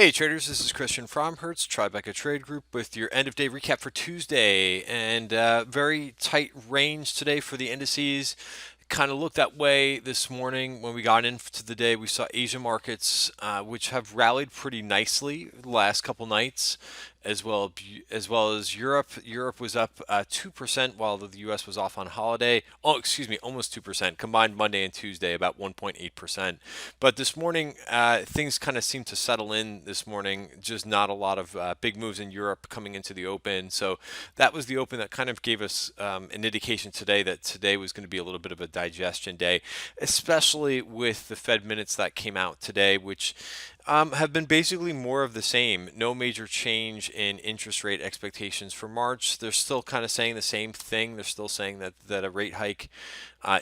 Hey traders, this is Christian from Hertz Tribeca Trade Group with your end of day recap for Tuesday, and very tight range today for the indices. Kind of looked that way this morning when we got into the day. We saw Asian markets, which have rallied pretty nicely the last couple nights, as well as Europe. Europe was up 2%, while the U.S. was off on holiday. Oh, excuse me, almost 2% combined Monday and Tuesday, about 1.8%. But this morning, things kind of seem to settle in this morning. Just not a lot of big moves in Europe coming into the open. So that was the open that kind of gave us an indication today that today was going to be a little bit of a digestion day, especially with the Fed minutes that came out today, which have been basically more of the same. No major change in interest rate expectations for March. They're still kind of saying the same thing. They're still saying that a rate hike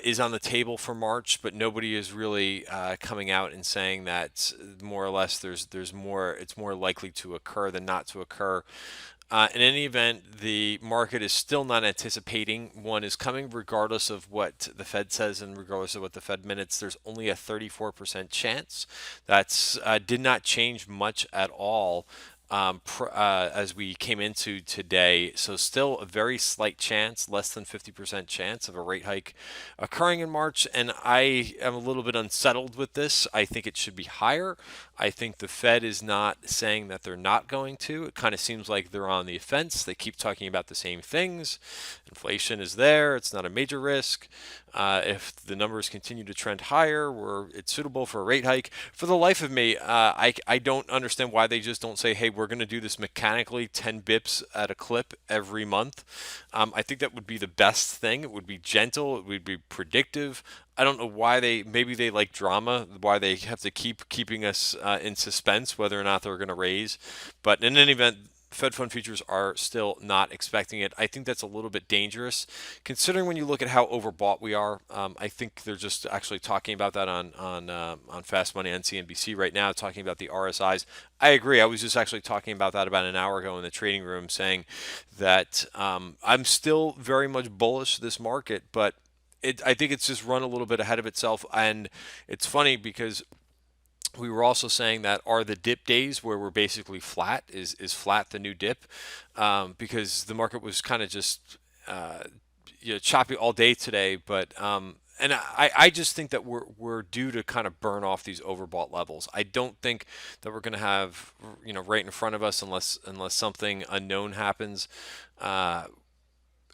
is on the table for March, but nobody is really coming out and saying that more or less there's more. It's more likely to occur than not to occur. In any event, the market is still not anticipating one is coming, regardless of what the Fed says and regardless of what the Fed minutes. There's only a 34% chance. That's did not change much at all as we came into today. So still a very slight chance, less than 50% chance of a rate hike occurring in March. And I am a little bit unsettled with this. I think it should be higher. I think the Fed is not saying that they're not going to. It kind of seems like they're on the offense. They keep talking about the same things. Inflation is there. It's not a major risk. If the numbers continue to trend higher, it's suitable for a rate hike. For the life of me, I don't understand why they just don't say, hey, we're going to do this mechanically 10 bips at a clip every month. I think that would be the best thing. It would be gentle. It would be predictive. I don't know why maybe they like drama, why they have to keeping us in suspense whether or not they're going to raise. But in any event, Fed fund futures are still not expecting it. I think that's a little bit dangerous, considering when you look at how overbought we are. I think they're just actually talking about that on Fast Money on CNBC right now, talking about the RSIs. I agree. I was just actually talking about that about an hour ago in the trading room, saying that I'm still very much bullish this market, but I think it's just run a little bit ahead of itself. And it's funny because we were also saying that are the dip days where we're basically flat, is flat the new dip, because the market was kind of just choppy all day today. But and I just think that we're due to kind of burn off these overbought levels. I don't think that we're going to have right in front of us unless something unknown happens.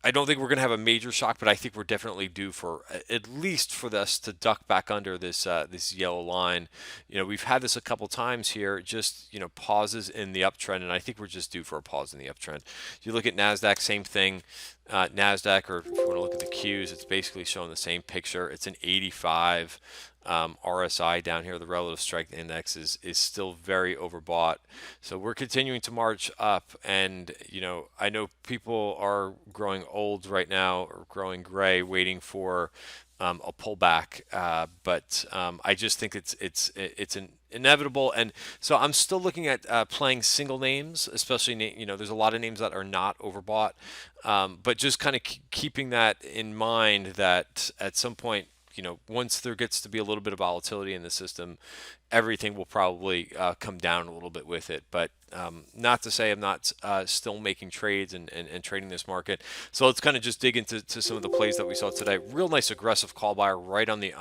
I don't think we're going to have a major shock, but I think we're definitely due for at least for this to duck back under this yellow line. We've had this a couple times here, just pauses in the uptrend, and I think we're just due for a pause in the uptrend. You look at Nasdaq, same thing. Nasdaq, or if you want to look at the Qs, it's basically showing the same picture. It's an 85. RSI down here, the relative strength index is still very overbought. So we're continuing to march up, and I know people are growing old right now or growing gray, waiting for a pullback. But I just think it's an inevitable, and so I'm still looking at playing single names, especially there's a lot of names that are not overbought, but just kind of keeping that in mind that at some point, once there gets to be a little bit of volatility in the system, everything will probably come down a little bit with it. But not to say I'm not still making trades and trading this market. So let's kind of just dig into some of the plays that we saw today. Real nice aggressive call buyer right on the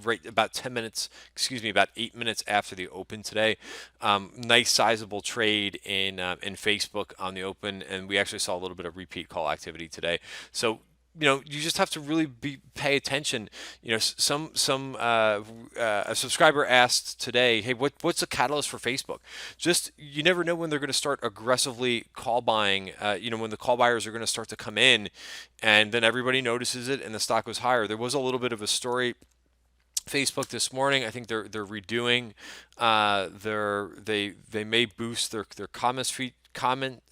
right about 10 minutes, about 8 minutes after the open today. Nice sizable trade in Facebook on the open, and we actually saw a little bit of repeat call activity today. So you just have to really pay attention. A subscriber asked today, hey, what's the catalyst for Facebook? Just, you never know when they're going to start aggressively call buying, when the call buyers are going to start to come in, and then everybody notices it and the stock was higher. There was a little bit of a story Facebook this morning. I think they're redoing they may boost their comments feed comment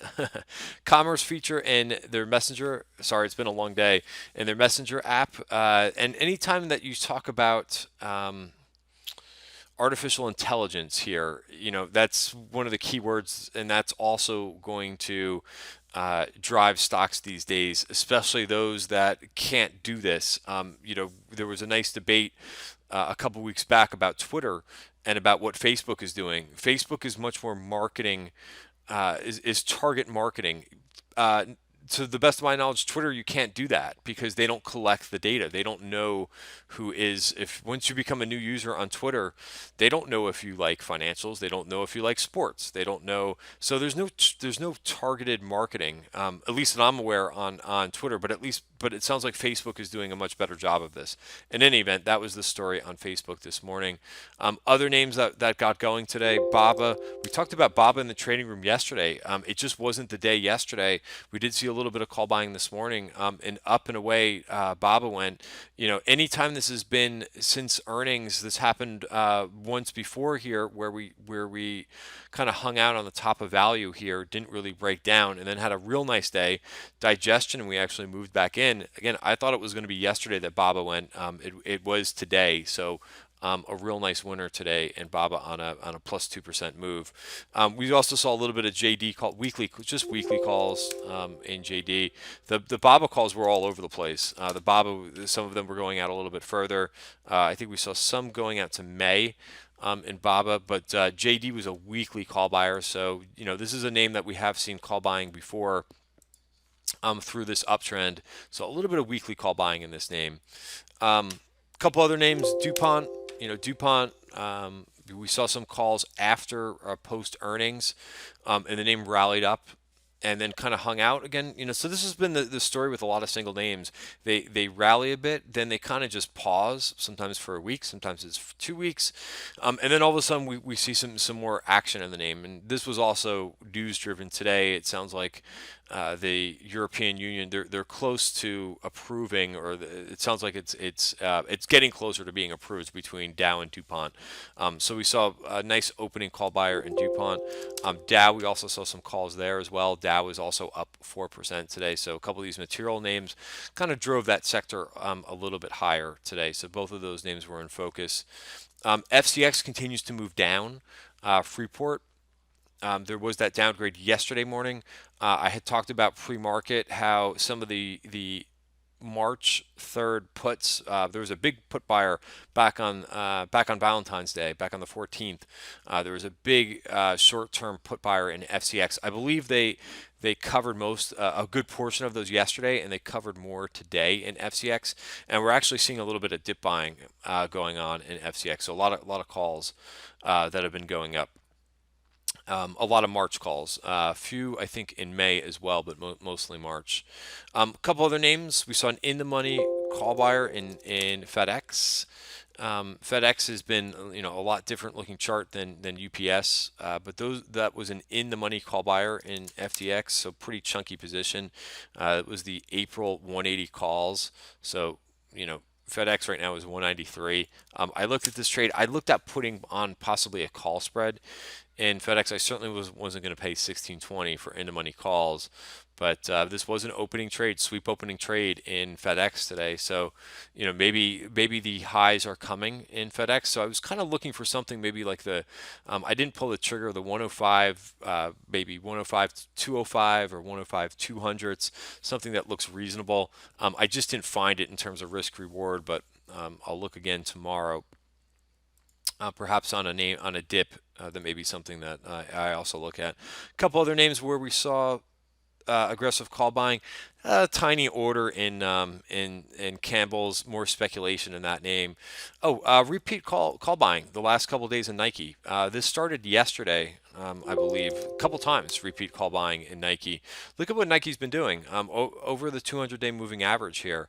commerce feature in their messenger. Sorry, it's been a long day. In their messenger app, and anytime that you talk about artificial intelligence here, that's one of the key words, and that's also going to drive stocks these days, especially those that can't do this. There was a nice debate a couple weeks back about Twitter and about what Facebook is doing. Facebook is much more marketing, is target marketing. Uh, to the best of my knowledge, Twitter, you can't do that because they don't collect the data. They don't know who is, if once you become a new user on Twitter, they don't know if you like financials. They don't know if you like sports. They don't know. So there's no targeted marketing, at least that I'm aware on Twitter. But it sounds like Facebook is doing a much better job of this. In any event, that was the story on Facebook this morning. Other names that got going today, Baba. We talked about Baba in the trading room yesterday. It just wasn't the day yesterday. We did see a little bit of call buying this morning, and up and away Baba went. Anytime this has been since earnings, this happened once before here, where we kind of hung out on the top of value here, didn't really break down, and then had a real nice day, digestion, and we actually moved back in. Again, I thought it was going to be yesterday that Baba went. It was today, so a real nice winner today, and Baba on a plus 2% move. We also saw a little bit of JD call weekly calls in JD. The Baba calls were all over the place. The Baba, some of them were going out a little bit further. I think we saw some going out to May. In Baba, but JD was a weekly call buyer, so this is a name that we have seen call buying before through this uptrend. So a little bit of weekly call buying in this name. A couple other names, DuPont. DuPont. We saw some calls after post earnings, and the name rallied up and then kind of hung out again. So this has been the story with a lot of single names. They rally a bit, then they kind of just pause. Sometimes for a week, sometimes it's for 2 weeks, and then all of a sudden we see some more action in the name. And this was also news driven today. It sounds like the European Union, they're close to approving, or it sounds like it's getting closer to being approved between Dow and DuPont. So we saw a nice opening call buyer in DuPont. Dow, we also saw some calls there as well. Dow is also up 4% today. So a couple of these material names kind of drove that sector a little bit higher today. So both of those names were in focus. FCX continues to move down. Freeport, there was that downgrade yesterday morning. I had talked about pre-market how some of the March 3rd puts. There was a big put buyer back on Valentine's Day, back on the 14th. There was a big short-term put buyer in FCX. I believe they covered a good portion of those yesterday, and they covered more today in FCX. And we're actually seeing a little bit of dip buying going on in FCX. So a lot of calls that have been going up. A lot of March calls, a few I think in May as well, but mostly March. A couple other names. We saw an in the money call buyer in FedEx. FedEx has been a lot different looking chart than UPS, but that was an in the money call buyer in FTX, so pretty chunky position. It was the April 180 calls, so FedEx right now is 193. I looked at this trade. I looked at putting on possibly a call spread in FedEx. I certainly wasn't going to pay 16.20 for in the money calls, but this was an opening trade, sweep opening trade in FedEx today. So, maybe the highs are coming in FedEx. So I was kind of looking for something maybe like I didn't pull the trigger, the 105, maybe 105 205 or 105 200s, something that looks reasonable. I just didn't find it in terms of risk reward, but I'll look again tomorrow. Perhaps on a dip, that may be something that I also look at. A couple other names where we saw aggressive call buying, tiny order in Campbell's, more speculation in that name. Repeat call buying the last couple of days in Nike. This started yesterday, I believe, a couple times. Repeat call buying in Nike. Look at what Nike's been doing over the 200-day moving average here.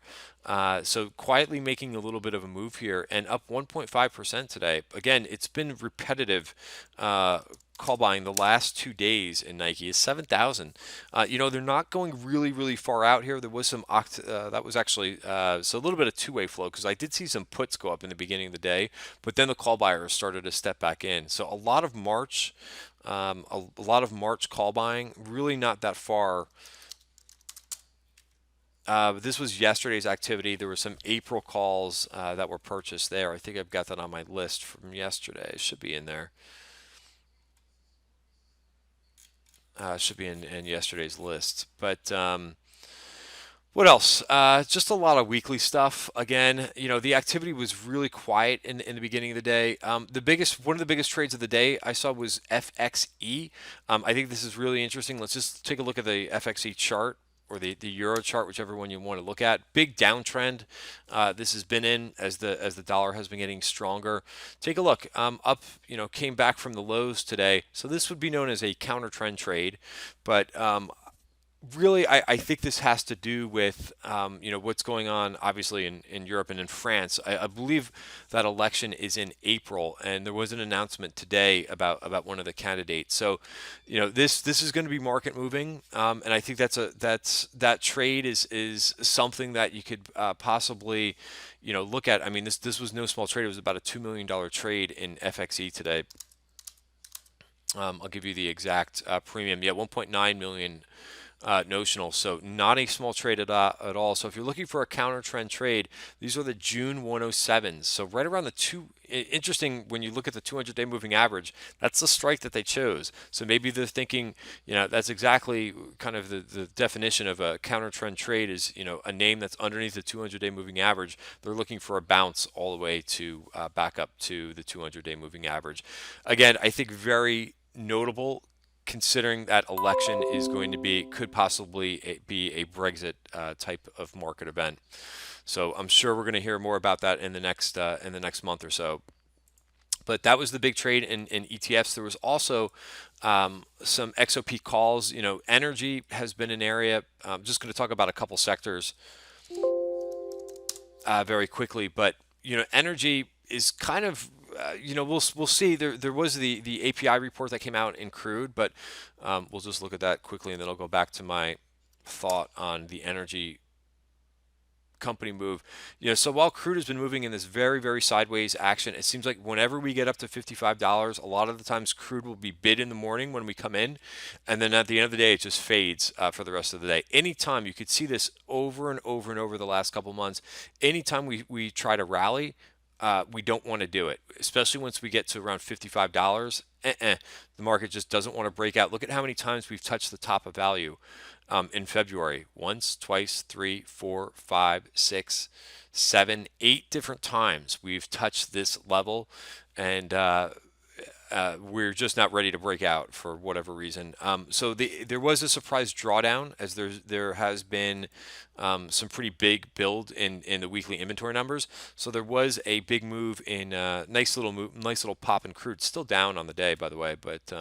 So quietly making a little bit of a move here and up 1.5% today. Again, it's been repetitive. Call buying the last 2 days in Nike is 7,000. They're not going really, really far out here. There was some that was actually so a little bit of two-way flow, because I did see some puts go up in the beginning of the day, but then the call buyers started to step back in. So a lot of March call buying, really not that far. This was yesterday's activity. There were some April calls that were purchased there. I think I've got that on my list from yesterday. It should be in there. Should be in yesterday's list. But What else? Just a lot of weekly stuff. Again, the activity was really quiet in the beginning of the day. One of the biggest trades of the day I saw was FXE. I think this is really interesting. Let's just take a look at the FXE chart or the Euro chart, whichever one you want to look at. Big downtrend. This has been in as the dollar has been getting stronger. Take a look. Up, came back from the lows today. So this would be known as a counter trend trade, but really, I think this has to do with what's going on, obviously in Europe and in France. I believe that election is in April, and there was an announcement today about one of the candidates. So, this is going to be market moving, and I think that trade is something that you could possibly look at. I mean, this was no small trade. It was about a $2 million trade in FXE today. I'll give you the exact premium. Yeah, 1.9 million notional. So not a small trade at all. So if you're looking for a counter trend trade, these are the June 107s. So right around the two. Interesting when you look at the 200-day moving average. That's the strike that they chose. So maybe they're thinking, that's exactly kind of the definition of a counter trend trade is, a name that's underneath the 200-day moving average. They're looking for a bounce all the way to back up to the 200-day moving average. Again, I think very notable considering that election is going to could possibly be a Brexit type of market event. So I'm sure we're going to hear more about that in the next month or so. But that was the big trade in ETFs. There was also some XOP calls. Energy has been an area. I'm just going to talk about a couple sectors very quickly, but energy is kind of we'll see. There was the API report that came out in crude, but we'll just look at that quickly, and then I'll go back to my thought on the energy company move. So while crude has been moving in this very, very sideways action, it seems like whenever we get up to $55, a lot of the times crude will be bid in the morning when we come in, and then at the end of the day, it just fades for the rest of the day. Anytime you could see this over and over and over the last couple months, anytime we try to rally, we don't want to do it, especially once we get to around $55. The market just doesn't want to break out. Look at how many times we've touched the top of value in February. Once, twice, 3, 4, 5, 6, 7, 8 different times we've touched this level, and we're just not ready to break out for whatever reason. So there was a surprise drawdown as there has been some pretty big build in the weekly inventory numbers. So there was a big move in nice little pop in crude. Still down on the day, by the way, but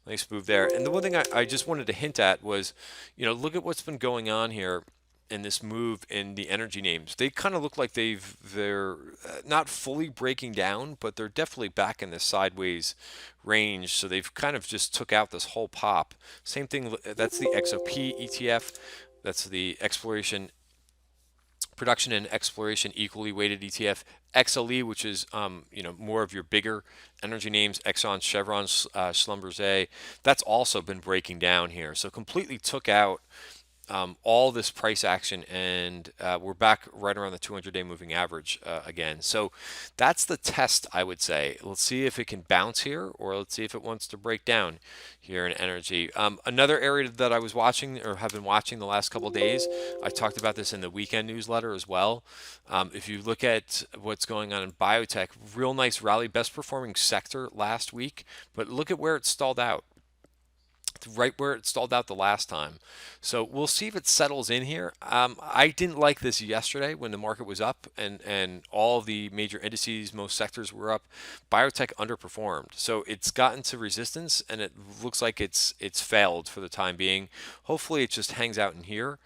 nice move there. And the one thing I just wanted to hint at was, look at what's been going on here in this move in the energy names. They kind of look like they're not fully breaking down, but they're definitely back in this sideways range. So they've kind of just took out this whole pop. Same thing. That's the XOP ETF. That's the exploration, production and exploration equally weighted ETF. XLE, which is more of your bigger energy names, Exxon, Chevron, Schlumberger. That's also been breaking down here. So completely took out all this price action, and we're back right around the 200-day moving average again. So that's the test, I would say. Let's see if it can bounce here, or let's see if it wants to break down here in energy. Another area that I was watching or have been watching the last couple of days, I talked about this in the weekend newsletter as well. If you look at what's going on in biotech, real nice rally, best performing sector last week, but look at where it stalled out. Right where it stalled out the last time. So we'll see if it settles in here. I didn't like this yesterday when the market was up and all the major indices, most sectors were up. Biotech underperformed. So it's gotten to resistance, and it looks like it's failed for the time being. Hopefully it just hangs out in here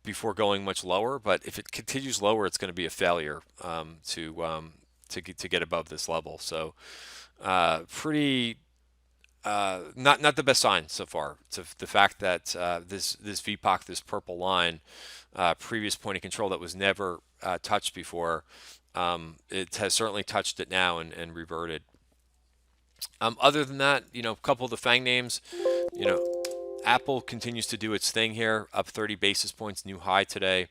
before going much lower. But if it continues lower, it's going to be a failure to get above this level. So pretty not the best sign so far. To the fact that this VPOC, this purple line, previous point of control that was never touched before, it has certainly touched it now and reverted. Other than that, a couple of the FANG names, Apple continues to do its thing here, up 30 basis points, new high today.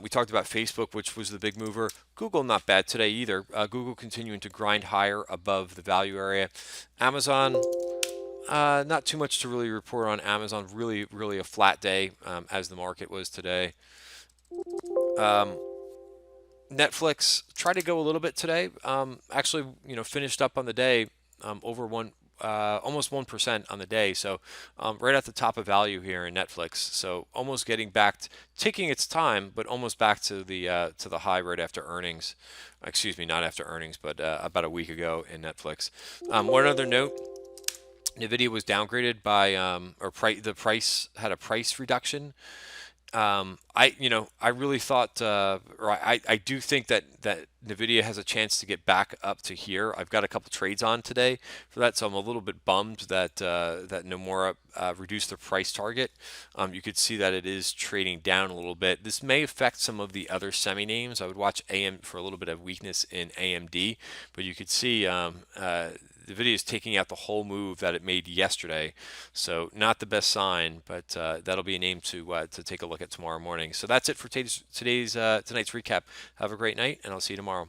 We talked about Facebook, which was the big mover. Google, not bad today either. Google continuing to grind higher above the value area. Amazon, Not too much to really report on Amazon. Really, really a flat day as the market was today. Um, Netflix tried to go a little bit today. Actually, finished up on the day over almost 1% on the day. So right at the top of value here in Netflix. So almost getting back, taking its time, but almost back to the high right after earnings. Excuse me, not after earnings, but about a week ago in Netflix. One other note. Nvidia was downgraded by the price had a price reduction. I really thought, or I do think that Nvidia has a chance to get back up to here. I've got a couple trades on today for that, so I'm a little bit bummed that Nomura reduced their price target. You could see that it is trading down a little bit. This may affect some of the other semi names. I would watch AM for a little bit of weakness in AMD, but you could see NVIDIA is taking out the whole move that it made yesterday, so not the best sign. But that'll be a name to take a look at tomorrow morning. So that's it for tonight's recap. Have a great night, and I'll see you tomorrow.